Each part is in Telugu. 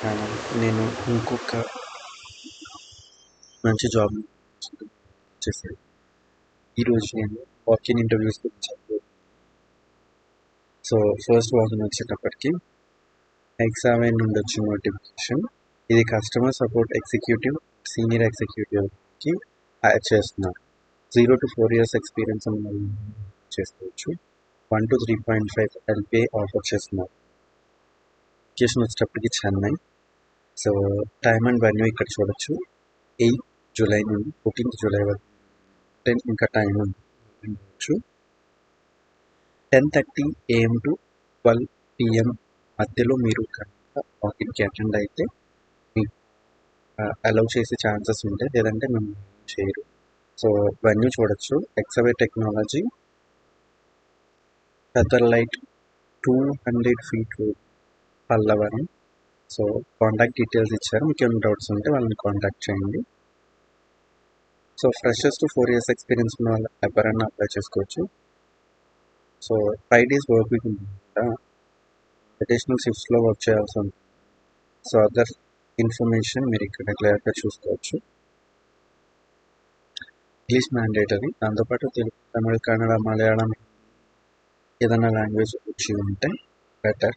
ఛానల్. నేను ఇంకొక మంచి జాబ్ చేశాను. ఈరోజు నేను వాకిన్ ఇంటర్వ్యూస్ గురించి చెప్పాను. సో ఫస్ట్ వాకిన్ వచ్చేటప్పటికి ఎగ్జామిన్ నుండి వచ్చిన నోటిఫికేషన్. ఇది కస్టమర్ సపోర్ట్ ఎగ్జిక్యూటివ్, సీనియర్ ఎగ్జిక్యూటివ్కి యాడ్ చేస్తున్నారు. 0 to 4 years ఎక్స్పీరియన్స్ ఉన్న చేసుకోవచ్చు. 1 to 3.5 LPA ఆఫర్ చేస్తున్నారు. లొకేషన్ వచ్చేటప్పటికి Chennai. So time and venue ఇక్కడ చూడొచ్చు. 8 జూలై నుండి 14 జూలై వరకు 10 ఇంకా టైం ఉండొచ్చు. 10:30 AM to 12 PM మధ్యలో మీరు కనుక వాకిన్కి అటెండ్ అయితే మీకు అలౌ చేసే ఛాన్సెస్ ఉంటాయి, లేదంటే మేము చేయరు. సో వెన్యూ చూడొచ్చు. ఎక్సవే technology, Featherlite, 200 feet road, Pallavaram. So contact details ఇచ్చారు. మీకు ఏమైనా డౌట్స్ ఉంటే వాళ్ళని కాంటాక్ట్ చేయండి. So freshers to 4 years experience ఉన్న వాళ్ళు ఎవరైనా అప్లై చేసుకోవచ్చు. సో 5 days వర్క్ వీక్ ఉంటుంది కదా, అడిషనల్ షిఫ్ట్స్లో వర్క్ చేయాల్సి ఉంటుంది. సో అదర్ ఇన్ఫర్మేషన్ మీరు ఇక్కడ క్లియర్గా చూసుకోవచ్చు. ఇంగ్లీష్ మ్యాండేటరీ, దాంతోపాటు తెలుగు, తమిళ, కన్నడ, మలయాళం ఏదైనా లాంగ్వేజ్ వచ్చి ఉంటే బెటర్.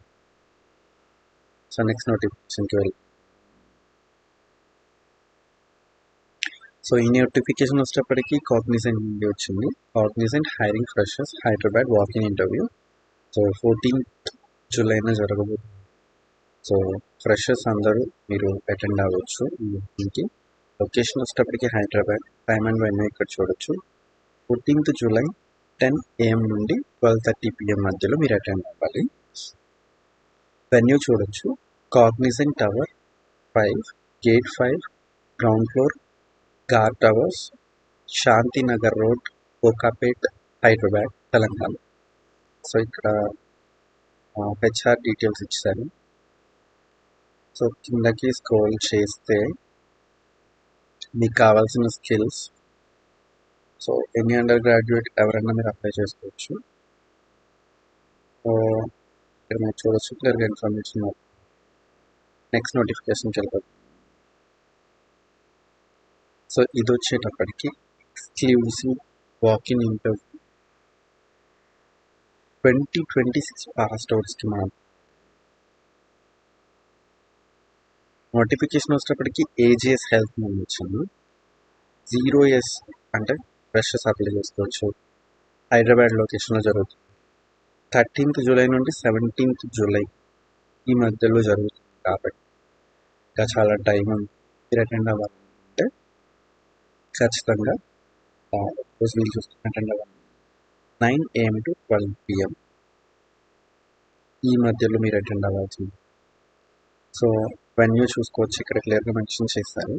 సో నెక్స్ట్ నోటిఫికేషన్కి వెళ్ళి, సో ఈ నోటిఫికేషన్ వచ్చేటప్పటికి కాగ్నిజెంట్ నుండి వచ్చింది. Cognizant hiring freshers Hyderabad walking interview. So 14th జూలైన జరగబోతుంది. సో ఫ్రెషర్స్ అందరూ మీరు అటెండ్ అవ్వచ్చు ఈ మీటింగ్కి. లొకేషన్ వచ్చేటప్పటికి హైదరాబాద్. టైమ్ అండ్ వెన్యూ ఇక్కడ చూడొచ్చు. 14th జూలై 10 AM నుండి 12:30 PM మధ్యలో మీరు అటెండ్ అవ్వాలి. వెన్యూ చూడొచ్చు. Cognizant tower 5, gate 5, ground floor, GAR towers, Shantinagar road, Kokapet, Hyderabad, Telangana. So ఇక్కడ హెచ్ఆర్ డీటెయిల్స్ ఇచ్చారు. సో కిందకి స్క్రోల్ చేస్తే మీకు కావాల్సిన skills, so any undergraduate ఎవరైనా మీరు అప్లై చేసుకోవచ్చు. సో ఇక్కడ మీరు చూడొచ్చు క్లియర్గా ఇన్ఫర్మేషన్. నెక్స్ట్ నోటిఫికేషన్కి వెళ్ళిపోతుంది. సో ఇది వచ్చేటప్పటికి ఎక్స్క్లూసివ్ వాకిన్ ఇంటర్వ్యూ 2026 పాస్డ్ అవుట్స్కి మనం. నోటిఫికేషన్ వచ్చేటప్పటికి AGS హెల్త్ నుంచి వచ్చింది. 0 years అంటే ఫ్రెషర్స్ అప్లై చేసుకోవచ్చు. హైదరాబాద్ లొకేషన్లో జరుగుతుంది. 13th జూలై నుండి 17th జూలై ఈ మధ్యలో జరుగుతుంది కాబట్టి ఇంకా చాలా టైం ఉంది. మీరు అటెండ్ అవ్వాలంటే ఖచ్చితంగా రోజు వీలు చూసుకుని అటెండ్ అవ్వాలి. 9 AM to 12 PM ఈ మధ్యలో మీరు అటెండ్ అవ్వాల్సింది. సో వెన్యూ చూసుకోవచ్చు, ఇక్కడ క్లియర్గా మెన్షన్ చేశారు.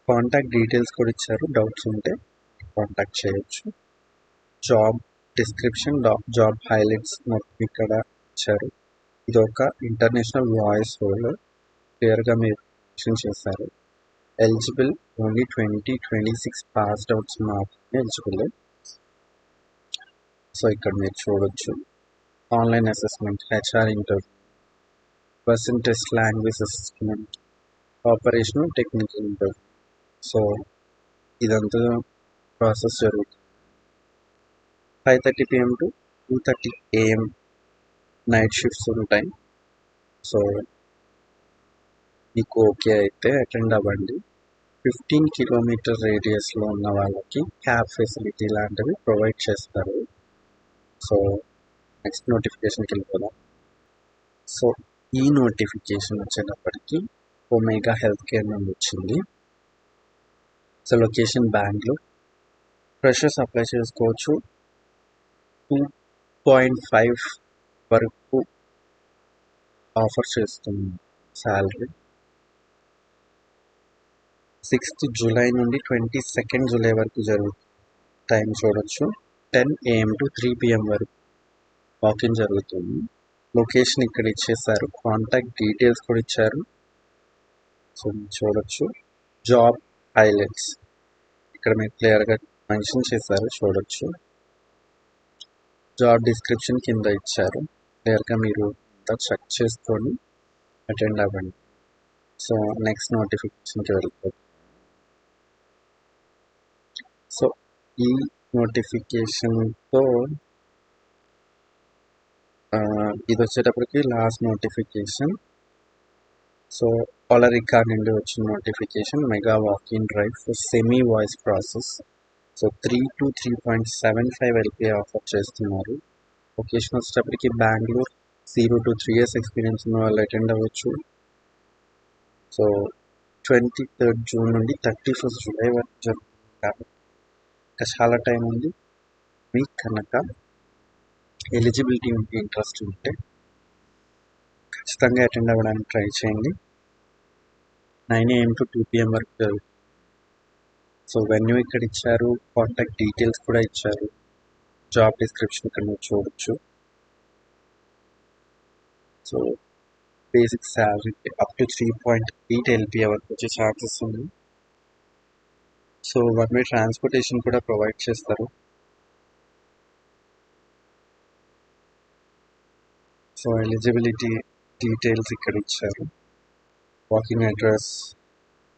కాంటాక్ట్ డీటెయిల్స్ కూడా ఇచ్చారు. డౌట్స్ ఉంటే కాంటాక్ట్ చేయొచ్చు. జాబ్ డిస్క్రిప్షన్, జాబ్ హైలైట్స్ మొత్తం ఇక్కడ ఇచ్చారు. ఇది ఒక ఇంటర్నేషనల్ వాయిస్ రోల్, క్లియర్గా మీరు మెన్షన్ చేశారు. ఎలిజిబుల్ ఓన్లీ 2026 పాస్డ్ అవుట్స్ మాత్రమే ఎలిజిబుల్. సో ఇక్కడ మీరు చూడొచ్చు. Online assessment, HR interview, person test, language assessment, operational technical interview. So ఇదంతా ప్రాసెస్ జరుగుతుంది. 5:30 PM to 2:30 AM night shifts ఉంటాయి. సో మీకు ఓకే అయితే అటెండ్ అవ్వండి. 15 kilometer రేడియస్లో ఉన్న వాళ్ళకి క్యాబ్ ఫెసిలిటీ లాంటివి ప్రొవైడ్ చేస్తారు. సో నెక్స్ట్ నోటిఫికేషన్కి వెళ్ళిపోదాం. సో ఈ నోటిఫికేషన్ వచ్చేటప్పటికి ఒమేగా హెల్త్ కేర్ నుండి వచ్చింది. So location Bengaluru. Freshers apply చేసుకోవచ్చు. 2.5 వరకు ఆఫర్ చేస్తుంది శాలరీ. 6th జూలై నుండి 22nd జూలై వరకు జరుగుతుంది. టైం చూడొచ్చు. 10 AM to 3 PM వరకు వాకింగ్ జరుగుతుంది. లొకేషన్ ఇక్కడ ఇచ్చేసారు. కాంటాక్ట్ డీటెయిల్స్ కూడా ఇచ్చారు. సో చూడొచ్చు. జాబ్ హైలైట్స్ ఇక్కడ మీరు క్లియర్గా మెన్షన్ చేశారు, చూడొచ్చు. జాబ్ డిస్క్రిప్షన్ కింద ఇచ్చారు. క్లియర్గా మీరు చెక్ చేసుకొని అటెండ్ అవ్వండి. సో నెక్స్ట్ నోటిఫికేషన్కి వెళ్ళిపోతుంది. సో ఈ నోటిఫికేషన్తో ఇది వచ్చేటప్పటికి లాస్ట్ నోటిఫికేషన్. సో ఆలరికా నుండి వచ్చిన notification, mega walking drive for semi voice process. So 3 to 3.75 LPA offer చేస్తున్నారు. లొకేషన్ వచ్చేటప్పటికి బెంగళూరు. 0 to 3 years ఎక్స్పీరియన్స్ ఉన్న వాళ్ళు అటెండ్ అవ్వచ్చు. సో 23rd June నుండి 31st July వరకు జరుగుతుంది కాబట్టి ఇంకా చాలా టైం ఉంది. మీకు కనుక ఎలిజిబిలిటీ ఉంటే, ఇంట్రెస్ట్ ఉంటే ఖచ్చితంగా అటెండ్ అవ్వడానికి ట్రై చేయండి. 9 AM to 2 PM వరకు జరుగుతుంది. సో వెన్యూ ఇక్కడ ఇచ్చారు, కాంటాక్ట్ డీటెయిల్స్ కూడా ఇచ్చారు, జాబ్ డిస్క్రిప్షన్ ఇక్కడ మీరు చూడొచ్చు. So basic salary up to 3.8 LPA వరకు వచ్చే ఛాన్సెస్ ఉంది. సో వన్ వే ట్రాన్స్పోర్టేషన్ కూడా ప్రొవైడ్ చేస్తారు. సో ఎలిజిబిలిటీ డీటెయిల్స్ ఇక్కడ ఇచ్చారు, walking address,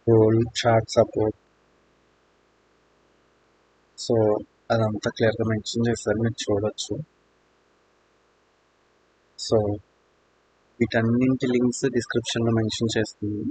role, chart support. So అదంతా క్లియర్గా మెన్షన్ చేస్తారు, మీరు చూడొచ్చు. సో వీటన్నింటి లింక్స్ డిస్క్రిప్షన్లో మెన్షన్ చేస్తుంది.